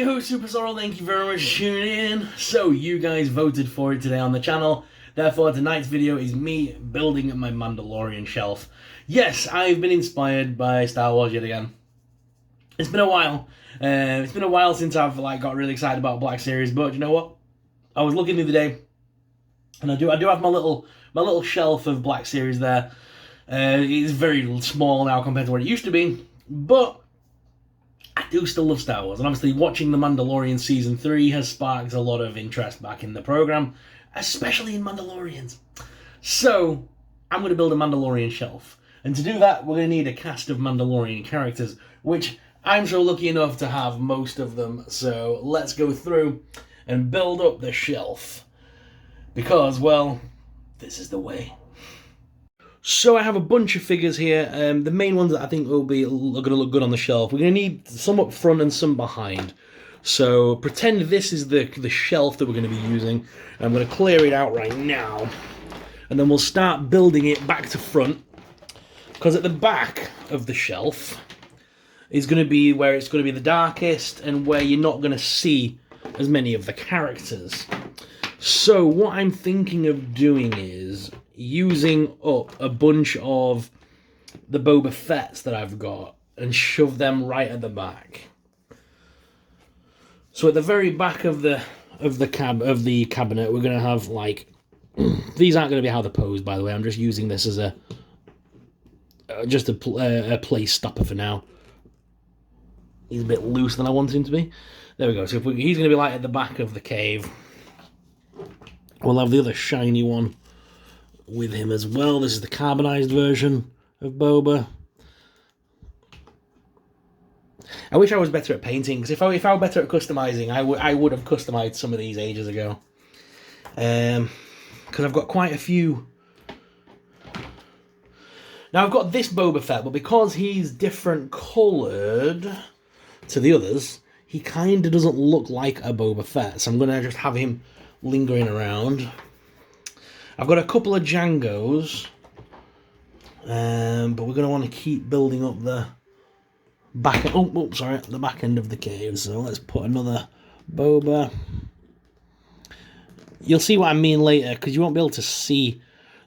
your host, Super Sorrel. Thank you very much for tuning in. So, you guys voted for it today on the channel. Therefore, tonight's video is me building my Mandalorian shelf. Yes, I've been inspired by Star Wars yet again. It's been a while. It's been a while since I've got really excited about Black Series, but you know what? I was looking the other day, and I do have my little shelf of Black Series there. It's very small now compared to what it used to be, but I do still love Star Wars, and obviously watching The Mandalorian Season 3 has sparked a lot of interest back in the program, especially in Mandalorians. So, I'm going to build a Mandalorian shelf, and to do that, we're going to need a cast of Mandalorian characters, which I'm so lucky enough to have most of them, so let's go through and build up the shelf, because, well, this is the way. So I have a bunch of figures here. The main ones that I think are going to look good on the shelf. We're going to need some up front and some behind. So pretend this is the shelf that we're going to be using. I'm going to clear it out right now. And then we'll start building it back to front. Because at the back of the shelf is going to be where it's going to be the darkest and where you're not going to see as many of the characters. So what I'm thinking of doing is using up a bunch of the Boba Fett's that I've got and shove them right at the back. So at the very back of the cabinet, we're going to have these aren't going to be how they're posed, by the way. I'm just using this as a place stopper for now. He's a bit loose than I want him to be. There we go. So he's going to be at the back of the cave. We'll have the other shiny one with him as well. This is the carbonized version of Boba. I wish I was better at painting, because if I were better at customizing, I would have customized some of these ages ago. Because I've got quite a few. Now I've got this Boba Fett, but because he's different coloured to the others, he kind of doesn't look like a Boba Fett. So I'm going to just have him lingering around. I've got a couple of Django's, but we're going to want to keep building up the back. The back end of the cave. So let's put another Boba. You'll see what I mean later, because you won't be able to see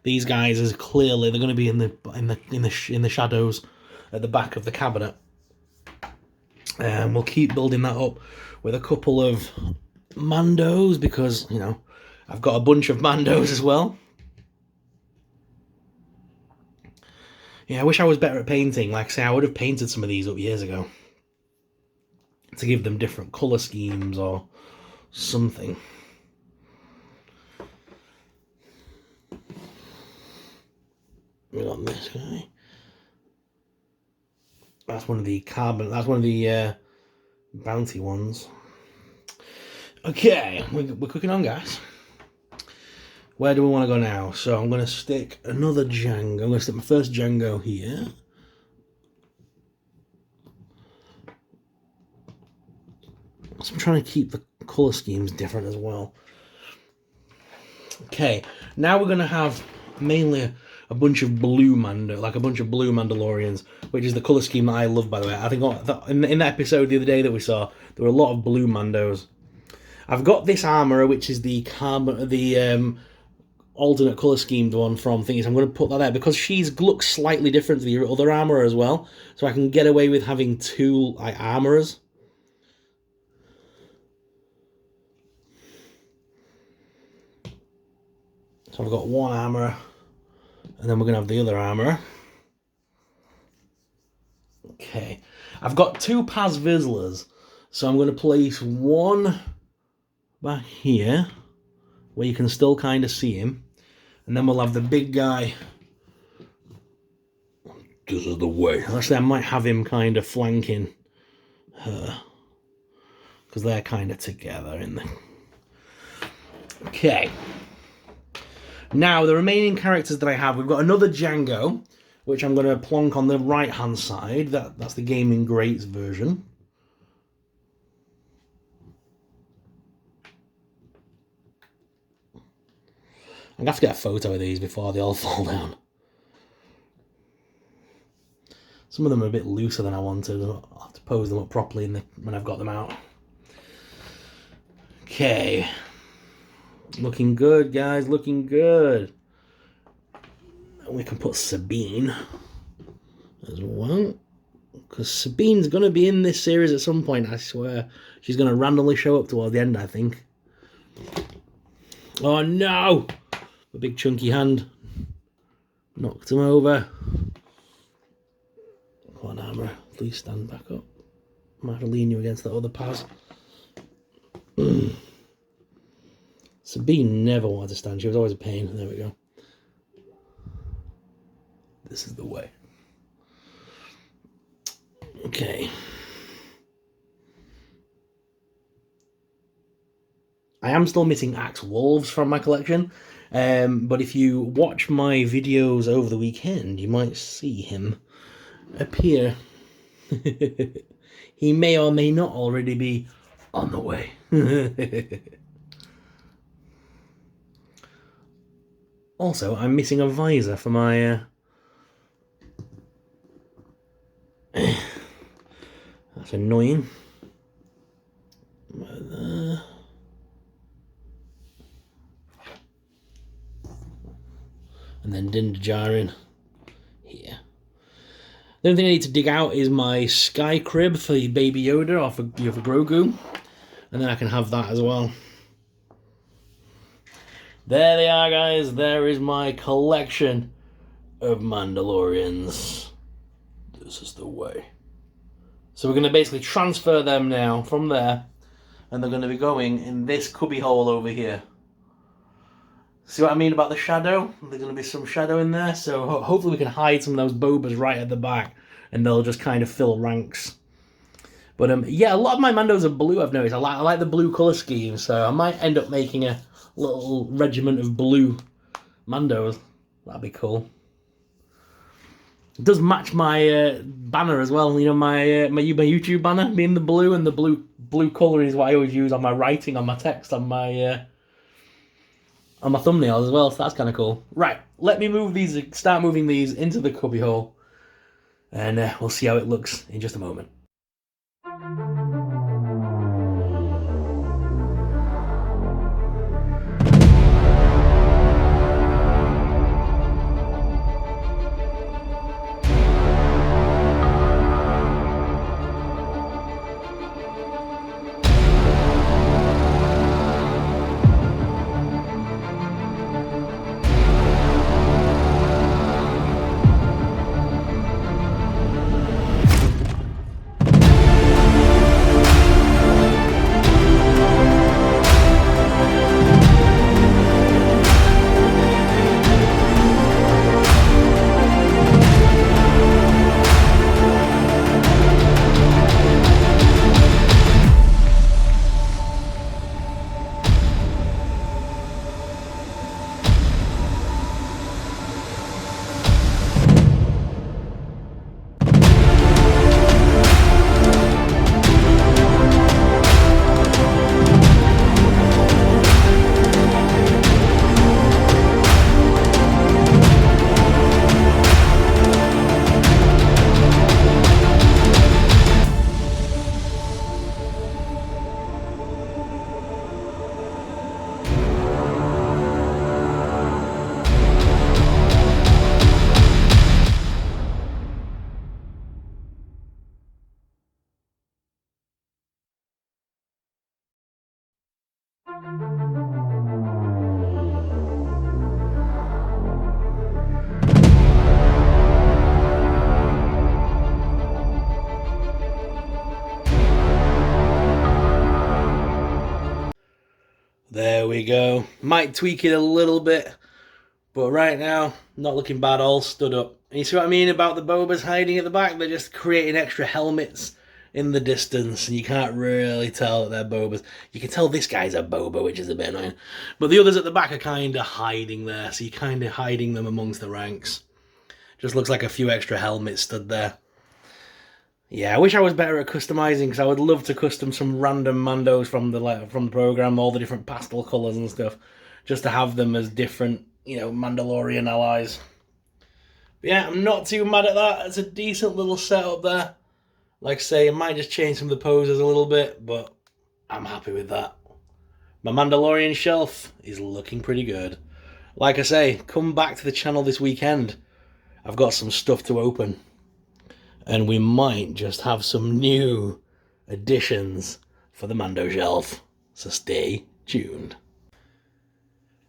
these guys as clearly. They're going to be in the shadows at the back of the cabinet. And we'll keep building that up with a couple of Mandos, because, you know, I've got a bunch of Mandos as well. Yeah, I wish I was better at painting. Like I say, I would have painted some of these up years ago to give them different colour schemes or something. We got this guy. That's one of the bounty ones. Okay, we're cooking on, guys. Where do we want to go now? So I'm going to stick another Django. I'm going to stick my first Django here. So I'm trying to keep the colour schemes different as well. Okay, now we're going to have mainly a bunch of blue Mandalorians, which is the colour scheme that I love, by the way. I think in that episode the other day that we saw, there were a lot of blue Mandos. I've got this armourer, which is the alternate colour schemed one from Thingies. I'm going to put that there because she looks slightly different to the other armourer as well, so I can get away with having two armourers. So I've got one armourer, and then we're going to have the other armourer. Okay, I've got two Paz Vizslers, so I'm going to place one back here, where you can still kind of see him, and then we'll have the big guy. This is the way. Actually, I might have him kind of flanking her, because they're kind of together in there. Okay. Now, the remaining characters that I have, we've got another Django, which I'm going to plonk on the right-hand side. That's the Gaming Greats version. I'm going to have to get a photo of these before they all fall down. Some of them are a bit looser than I wanted. I'll have to pose them up properly when I've got them out. Okay. Looking good, guys. Looking good. We can put Sabine as well. Because Sabine's going to be in this series at some point, I swear. She's going to randomly show up towards the end, I think. Oh, no! A big chunky hand. Knocked him over. Come on, Hammer. Please stand back up. I might have to lean you against that other pass. Sabine never wanted to stand. She was always a pain. There we go. This is the way. Okay. I am still missing Axe Wolves from my collection. But if you watch my videos over the weekend, you might see him appear. He may or may not already be on the way. Also, I'm missing a visor for my... That's annoying. And then Dinjarin here. The only thing I need to dig out is my Sky Crib for the Baby Yoda or for Grogu. And then I can have that as well. There they are, guys. There is my collection of Mandalorians. This is the way. So we're going to basically transfer them now from there. And they're going to be going in this cubby hole over here. See what I mean about the shadow? There's going to be some shadow in there. So hopefully we can hide some of those Bobas right at the back. And they'll just kind of fill ranks. But yeah, a lot of my Mandos are blue, I've noticed. I like the blue colour scheme. So I might end up making a little regiment of blue Mandos. That'd be cool. It does match my banner as well. You know, my YouTube banner being the blue, and the blue colour is what I always use on my writing, on my text, on my thumbnails as well. So that's kind of cool. Right, let me start moving these into the cubby hole, and we'll see how it looks in just a moment. There we go. Might tweak it a little bit, but right now, not looking bad, all stood up. And you see what I mean about the Bobas hiding at the back? They're just creating extra helmets in the distance, and you can't really tell that they're Bobas. You can tell this guy's a Boba, which is a bit annoying. But the others at the back are kind of hiding there, so you're kind of hiding them amongst the ranks. Just looks like a few extra helmets stood there. Yeah, I wish I was better at customizing, because I would love to custom some random Mandos from the program, all the different pastel colours and stuff, just to have them as different, you know, Mandalorian allies. But yeah, I'm not too mad at that. It's a decent little setup there. Like I say, I might just change some of the poses a little bit, but I'm happy with that. My Mandalorian shelf is looking pretty good. Like I say, come back to the channel this weekend. I've got some stuff to open. And we might just have some new additions for the Mando shelf. So stay tuned.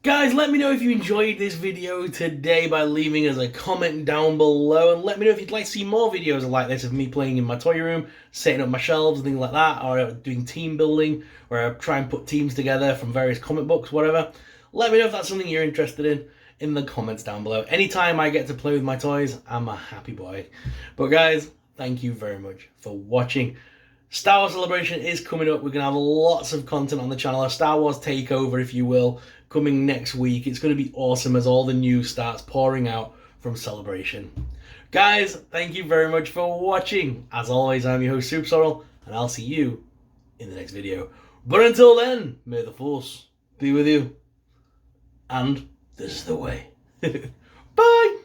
Guys, let me know if you enjoyed this video today by leaving us a comment down below, and let me know if you'd like to see more videos like this of me playing in my toy room, setting up my shelves and things like that, or doing team building, where I try and put teams together from various comic books, whatever. Let me know if that's something you're interested in the comments down below. Anytime I get to play with my toys, I'm a happy boy. But guys, thank you very much for watching. Star Wars Celebration is coming up. We're going to have lots of content on the channel. A Star Wars takeover, if you will, coming next week. It's going to be awesome as all the news starts pouring out from Celebration. Guys, thank you very much for watching. As always, I'm your host, Super Sorrel, and I'll see you in the next video. But until then, may the Force be with you. And this is the way. Bye!